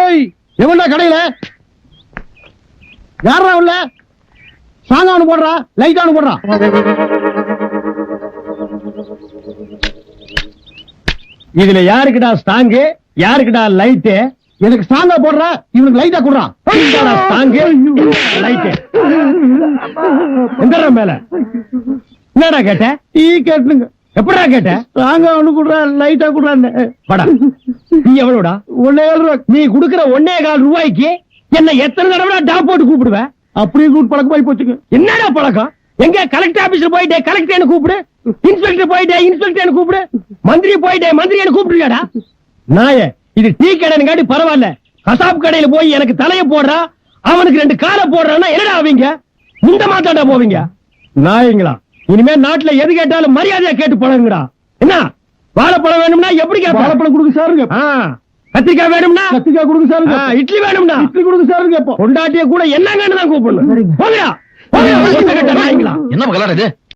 ஏய் எவன்டா கடையில யாரா உள்ள சாங்கானு போடுறா லைட்டானு போடுறா இதுல யாருக்குடா ஸ்டாங்கு யாருக்குடா லைட்டு எனக்கு ஸ்டாங்கா போடுறா இவனுக்கு லைட்டா குடுறான் ஸ்டாங்கு லைட்டு எந்த மேல என்னடா கேட்ட டீ கேட்டுங்க எப்படா கேட்ட ஸ்டாங்கா ஒண்ணு குடுறா லைட்டா குடுறான்னு படா நீ எவ்வளவுடா 1.5 ரூபா நீ குடுக்கிற 1.25 ரூபாய்க்கு என்ன எத்தனை தடவை டாப் போட்டு கூப்பிடுவ அப்படியே கூட்டு பழக்கமாயி போச்சுங்க என்னடா பழக்கம் எங்க கலெக்டர் ஆபீஸ்ல போயிட்டே கலெக்டர் கூப்பிடு இன்ஸ்பெக்டர் போயிட்டே இன்ஸ்பெக்டர் கூப்பிடு மந்திரி போயிட்டே மந்திரி கூப்பிடுறியாடா நாயே இது டீ கடைன்னு காட்டி பரவாயில்ல கசாப் கடையில போய் எனக்கு தலைய போடுறா அவனுக்கு 2 காலை போடுறான்னா என்னடா ஆவீங்க இந்த மாத்தாண்டா போவீங்க நாயங்களா இனிமே நாட்டுல எது கேட்டாலும் மரியாதையா கேட்டு பழகுங்கடா என்ன வாழைப்பழம் வேணும்னா எப்படி வாழைப்பழம் கொடுக்க சாருங்க கத்திரிக்காய் வேணும்னா கத்திரிக்காய் கொடுக்க சாருங்க இட்லி வேணும்னா இட்லி கொடுக்க சாருங்க பொண்டாட்டிய கூட என்னங்கன்னு தான் கூப்பிடணும் போங்கடா நாயங்களா என்ன கலர் இது?